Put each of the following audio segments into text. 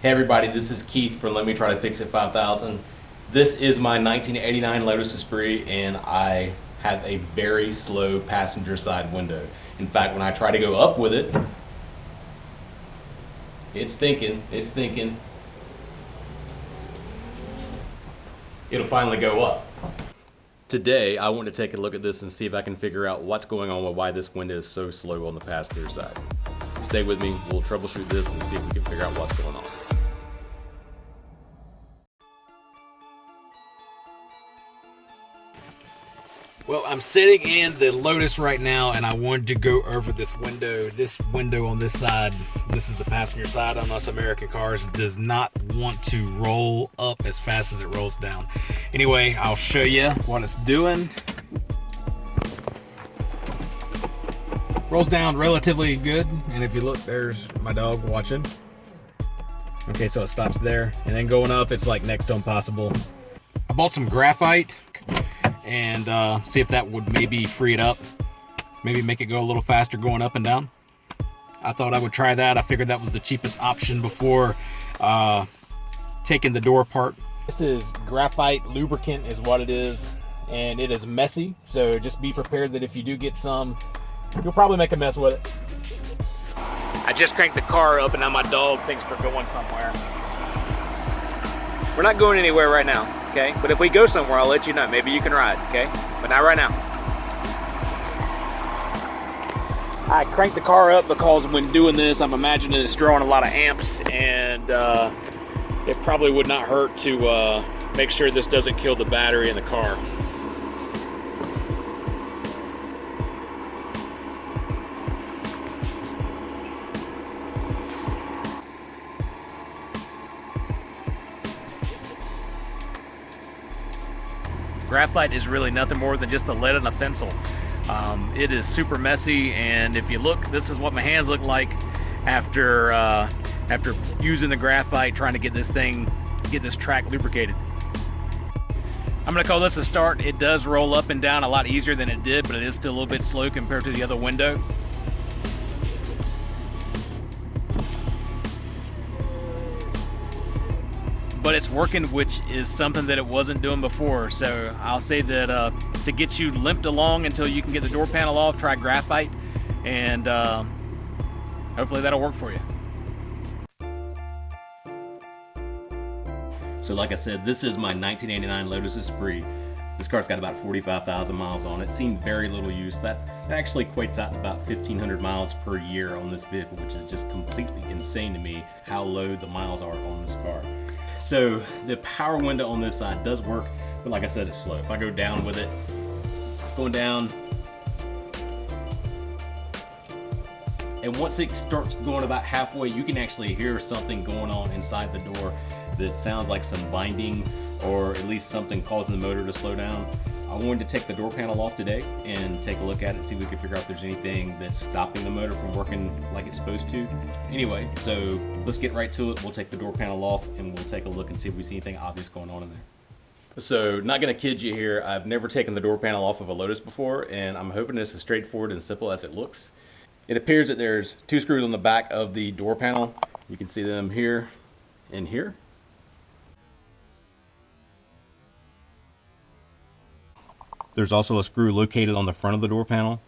Hey everybody, this is Keith from Lemme Try to Fix It 5000. This is my 1989 Lotus Esprit and I have a very slow passenger side window. In fact, when I try to go up with it, it's thinking. It'll finally go up. Today, I want to take a look at this and see if I can figure out what's going on with why this window is so slow on the passenger side. Stay with me, we'll troubleshoot this and see if we can figure out what's going on. Well, I'm sitting in the Lotus right now and I wanted to go over this window. This window on this side, this is the passenger side on us American cars, does not want to roll up as fast as it rolls down. Anyway, I'll show you what it's doing. Rolls down relatively good, and if you look, there's my dog watching. Okay, so it stops there, and then going up, it's like next to impossible. I bought some graphite and see if that would maybe free it up, maybe make it go a little faster going up and down. I thought I would try that. I figured that was the cheapest option before taking the door apart. This is graphite lubricant is what it is, and it is messy, so just be prepared that if you do get some, you'll probably make a mess with it. I just cranked the car up and now my dog thinks we're going somewhere. We're not going anywhere right now, okay? But if we go somewhere, I'll let you know. Maybe you can ride, okay? But not right now. I cranked the car up because when doing this, I'm imagining it's drawing a lot of amps, and it probably would not hurt to make sure this doesn't kill the battery in the car. Graphite is really nothing more than just the lead in a pencil. It is super messy, and if you look, this is what my hands look like after using the graphite, trying to get this track lubricated. I'm gonna call this a start. It does roll up and down a lot easier than it did, but it is still a little bit slow compared to the other window. But it's working, which is something that it wasn't doing before. So I'll say that to get you limped along until you can get the door panel off, try graphite, and hopefully that'll work for you. So like I said, this is my 1989 Lotus Esprit. This car's got about 45,000 miles on it. Seen very little use. That actually equates out to about 1,500 miles per year on this vehicle, which is just completely insane to me how low the miles are on this car. So the power window on this side does work, but like I said, it's slow. If I go down with it, it's going down. And once it starts going about halfway, you can actually hear something going on inside the door that sounds like some binding, or at least something causing the motor to slow down. I wanted to take the door panel off today and take a look at it, see if we can figure out if there's anything that's stopping the motor from working like it's supposed to. Anyway, so let's get right to it. We'll take the door panel off and we'll take a look and see if we see anything obvious going on in there. So, not gonna kid you here, I've never taken the door panel off of a Lotus before, and I'm hoping it's as straightforward and simple as it looks. It appears that there's two screws on the back of the door panel. You can see them here and here. There's also a screw located on the front of the door panel.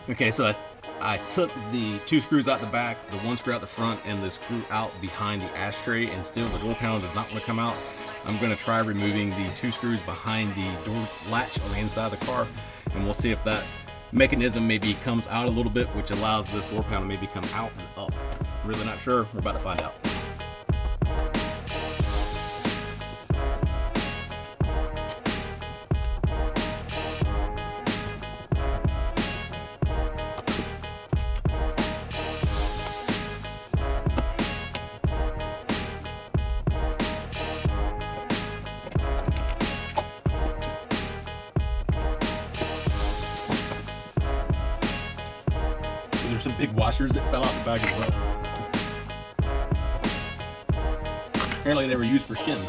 Okay, so I took the two screws out the back, the one screw out the front, and the screw out behind the ashtray, and still the door panel does not want to come out. I'm going to try removing the two screws behind the door latch on the inside of the car, and we'll see if that mechanism maybe comes out a little bit, which allows this door panel maybe come out and up. Really not sure. We're about to find out. There's some big washers that fell out the back as well. Apparently they were used for shims.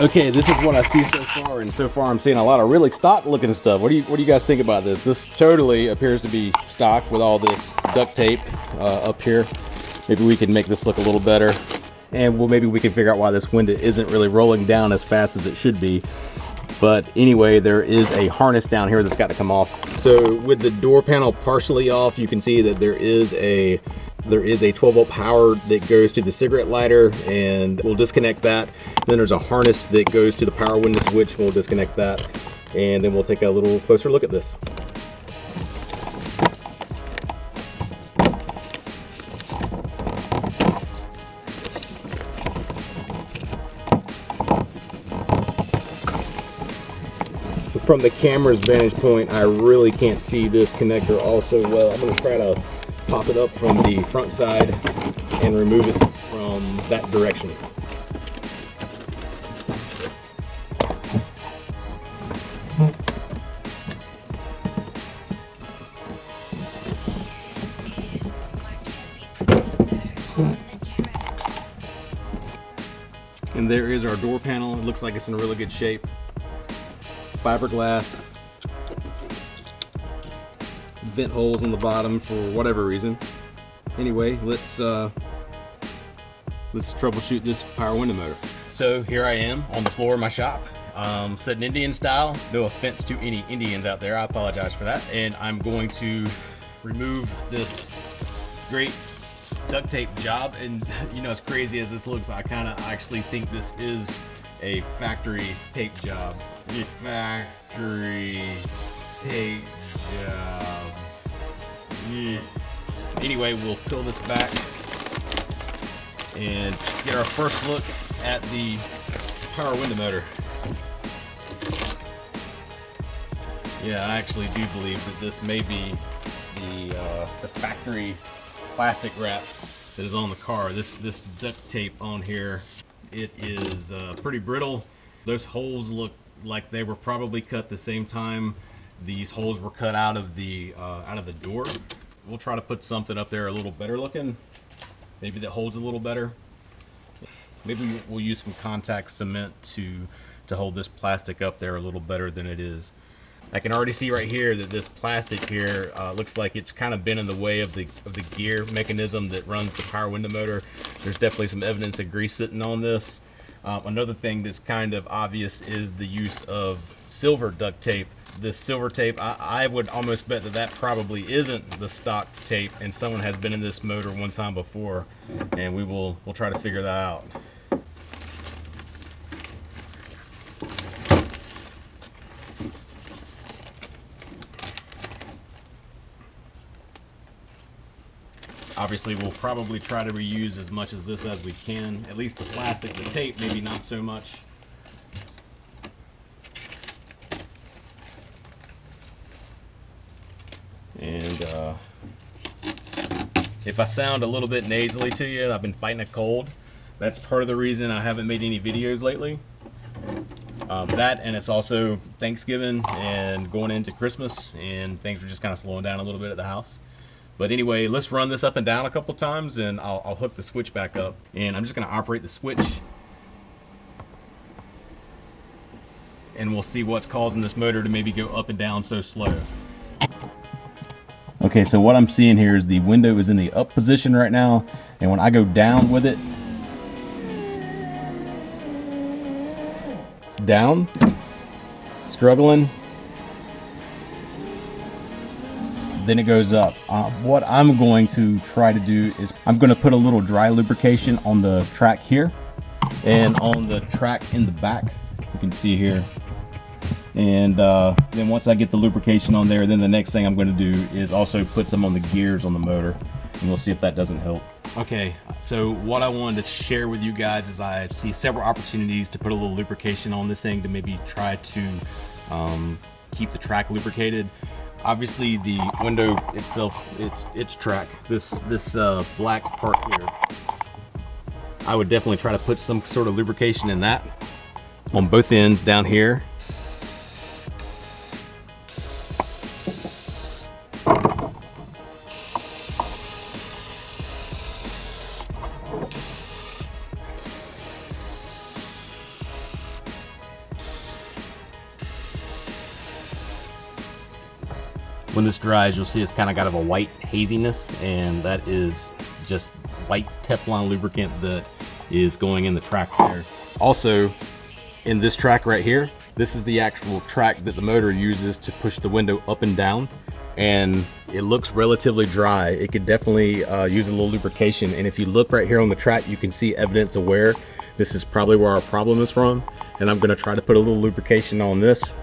Okay, this is what I see so far, and so far I'm seeing a lot of really stock looking stuff. What do you guys think about this? This totally appears to be stock with all this duct tape up here. Maybe we can make this look a little better, and maybe we can figure out why this window isn't really rolling down as fast as it should be. But anyway, there is a harness down here that's got to come off. So with the door panel partially off, you can see that there is a 12-volt power that goes to the cigarette lighter, and we'll disconnect that. Then there's a harness that goes to the power window switch. We'll disconnect that, and then we'll take a little closer look at this. From the camera's vantage point, I really can't see this connector all so well. I'm going to try to pop it up from the front side and remove it from that direction. And there is our door panel. It looks like it's in really good shape. Fiberglass, vent holes on the bottom for whatever reason. Anyway, let's troubleshoot this power window motor. So here I am on the floor of my shop, sitting Indian style. No offense to any Indians out there, I apologize for that. And I'm going to remove this great duct tape job. And you know, as crazy as this looks, I kind of actually think this is a factory tape job. Factory tape job. Yeah. Anyway, we'll peel this back and get our first look at the power window motor. Yeah, I actually do believe that this may be the factory plastic wrap that is on the car. This duct tape on here, it is pretty brittle. Those holes look like they were probably cut the same time these holes were cut out of the door. We'll try to put something up there a little better looking, maybe that holds a little better. Maybe we'll use some contact cement to hold this plastic up there a little better than it is. I can already see right here that this plastic here looks like it's kind of been in the way of the gear mechanism that runs the power window motor. There's definitely some evidence of grease sitting on this. Another thing that's kind of obvious is the use of silver duct tape. This silver tape, I would almost bet that that probably isn't the stock tape, and someone has been in this motor one time before, and we'll try to figure that out. Obviously, we'll probably try to reuse as much of this as we can. At least the plastic, the tape, maybe not so much. And if I sound a little bit nasally to you, I've been fighting a cold. That's part of the reason I haven't made any videos lately. That, and it's also Thanksgiving and going into Christmas, and things are just kind of slowing down a little bit at the house. But anyway, let's run this up and down a couple times, and I'll hook the switch back up. And I'm just going to operate the switch, and we'll see what's causing this motor to maybe go up and down so slow. Okay, so what I'm seeing here is the window is in the up position right now, and when I go down with it, it's down, struggling, then it goes up. What I'm going to try to do is I'm going to put a little dry lubrication on the track here and on the track in the back, you can see here. And then once I get the lubrication on there, then the next thing I'm going to do is also put some on the gears on the motor, and we'll see if that doesn't help. Okay, so what I wanted to share with you guys is I see several opportunities to put a little lubrication on this thing to maybe try to keep the track lubricated. Obviously, the window itself, its track, this black part here, I would definitely try to put some sort of lubrication in that on both ends down here. When this dries, you'll see it's kind of got a white haziness, and that is just white Teflon lubricant that is going in the track there. Also, in this track right here, this is the actual track that the motor uses to push the window up and down, and it looks relatively dry. It could definitely use a little lubrication, and if you look right here on the track, you can see evidence of wear. This is probably where our problem is from, and I'm going to try to put a little lubrication on this.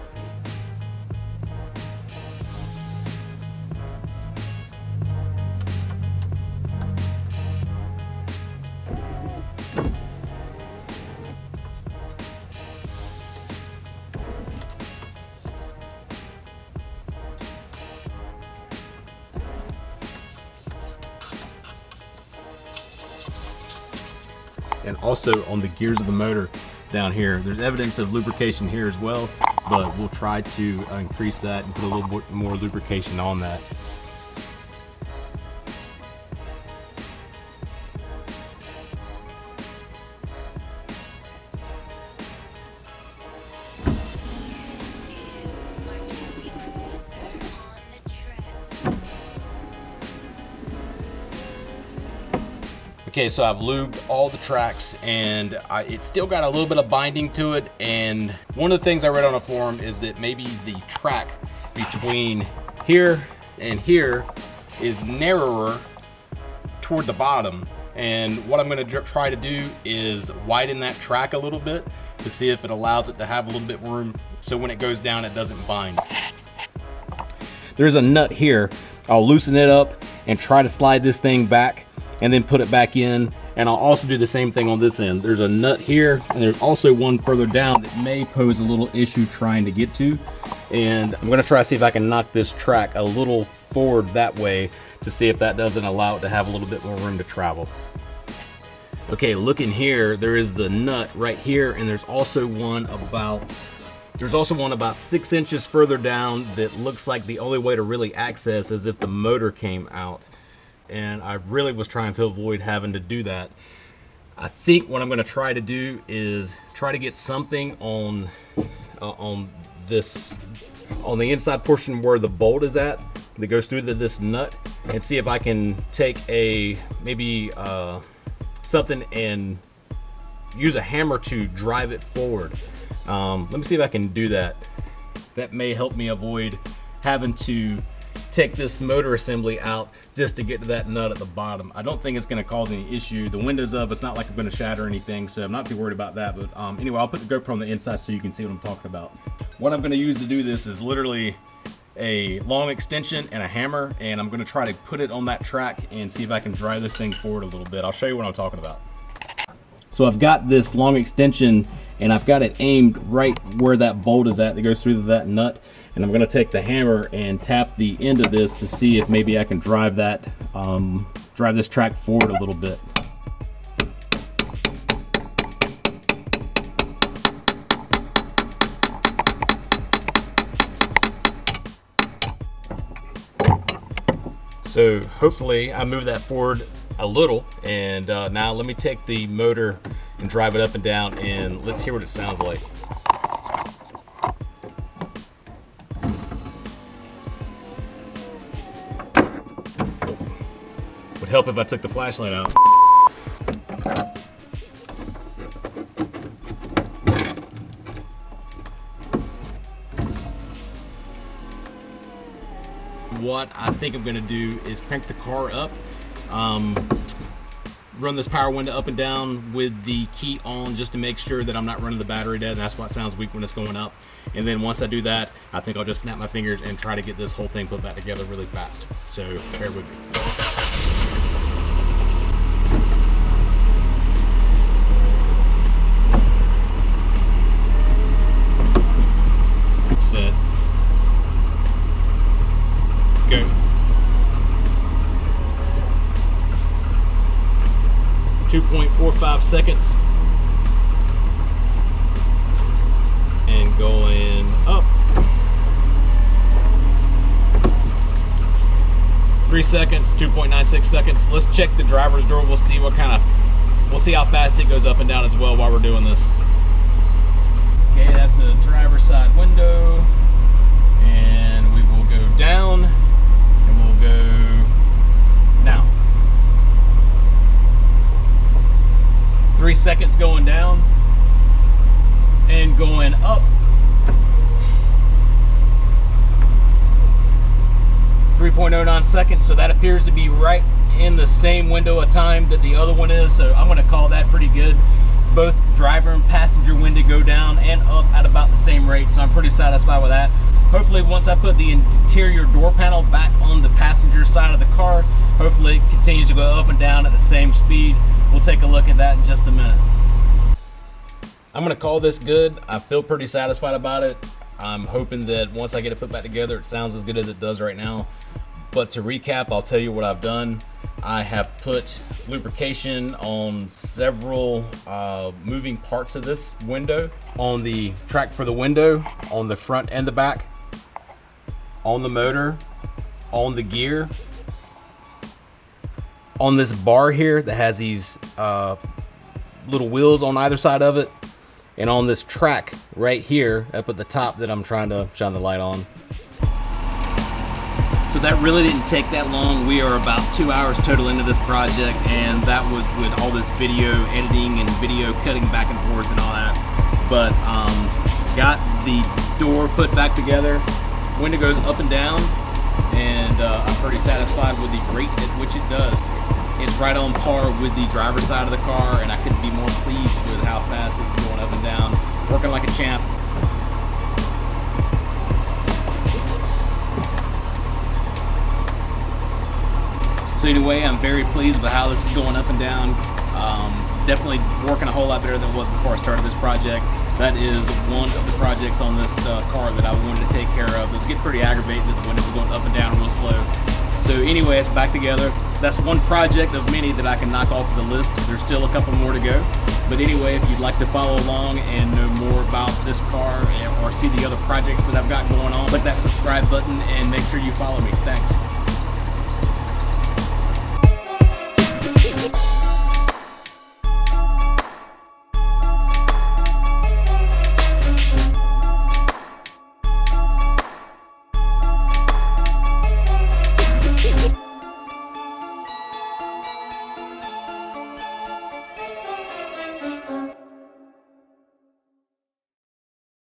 And also on the gears of the motor down here, there's evidence of lubrication here as well, but we'll try to increase that and put a little bit more lubrication on that. Okay, so I've lubed all the tracks, and it's still got a little bit of binding to it. And one of the things I read on a forum is that maybe the track between here and here is narrower toward the bottom. And what I'm going to try to do is widen that track a little bit to see if it allows it to have a little bit more room, so when it goes down it doesn't bind. There's a nut here. I'll loosen it up and try to slide this thing back and then put it back in, and I'll also do the same thing on this end. There's a nut here, and there's also one further down that may pose a little issue trying to get to, and I'm gonna try to see if I can knock this track a little forward that way to see if that doesn't allow it to have a little bit more room to travel. Okay, look in here, there is the nut right here, and there's also one about 6 inches further down that looks like the only way to really access is if the motor came out. And I really was trying to avoid having to do that. I think what I'm going to try to do is try to get something on the inside portion where the bolt is at that goes through this nut, and see if I can take maybe something and use a hammer to drive it forward. Let me see if I can do that. That may help me avoid having to take this motor assembly out just to get to that nut at the bottom. I don't think it's going to cause any issue. The window's up, it's not like I'm going to shatter anything, so I'm not too worried about that. But anyway, I'll put the GoPro on the inside so you can see what I'm talking about. What I'm going to use to do this is literally a long extension and a hammer, and I'm going to try to put it on that track and see if I can drive this thing forward a little bit. I'll show you what I'm talking about. So I've got this long extension, and I've got it aimed right where that bolt is at that goes through that nut. And I'm going to take the hammer and tap the end of this to see if maybe I can drive that, drive this track forward a little bit. So hopefully I move that forward a little, and now let me take the motor and drive it up and down, and let's hear what it sounds like. Would help if I took the flashlight out. What I think I'm going to do is crank the car up, run this power window up and down with the key on just to make sure that I'm not running the battery dead, and that's why it sounds weak when it's going up. And then once I do that, I think I'll just snap my fingers and try to get this whole thing put back together really fast. So bear with me. Set. Go. 2.45 seconds. And going up. 3 seconds, 2.96 seconds. Let's check the driver's door. We'll see how fast it goes up and down as well while we're doing this. Okay, that's the driver's side window. And we will go down. seconds going down and going up. 3.09 seconds, so that appears to be right in the same window of time that the other one is, so I'm going to call that pretty good. Both driver and passenger window go down and up at about the same rate, so I'm pretty satisfied with that. Hopefully once I put the interior door panel back on the passenger side of the car, hopefully it continues to go up and down at the same speed. We'll take a look at that in just a minute. I'm going to call this good. I feel pretty satisfied about it. I'm hoping that once I get it put back together, it sounds as good as it does right now. But to recap, I'll tell you what I've done. I have put lubrication on several moving parts of this window. On the track for the window, on the front and the back, on the motor, on the gear, on this bar here that has these little wheels on either side of it, and on this track right here up at the top that I'm trying to shine the light on. So that really didn't take that long. We are about 2 hours total into this project, and that was with all this video editing and video cutting back and forth and all that. But got the door put back together. Window goes up and down, and I'm pretty satisfied with the rate at which it does. It's right on par with the driver's side of the car, and I couldn't be more pleased with how fast this is going up and down. Working like a champ. So anyway, I'm very pleased with how this is going up and down. Definitely working a whole lot better than it was before I started this project. That is one of the projects on this car that I wanted to take care of. It was getting pretty aggravating that the windows were going up and down real slow. So anyway, it's back together. That's one project of many that I can knock off the list. There's still a couple more to go. But anyway, if you'd like to follow along and know more about this car or see the other projects that I've got going on, click that subscribe button and make sure you follow me. Thanks.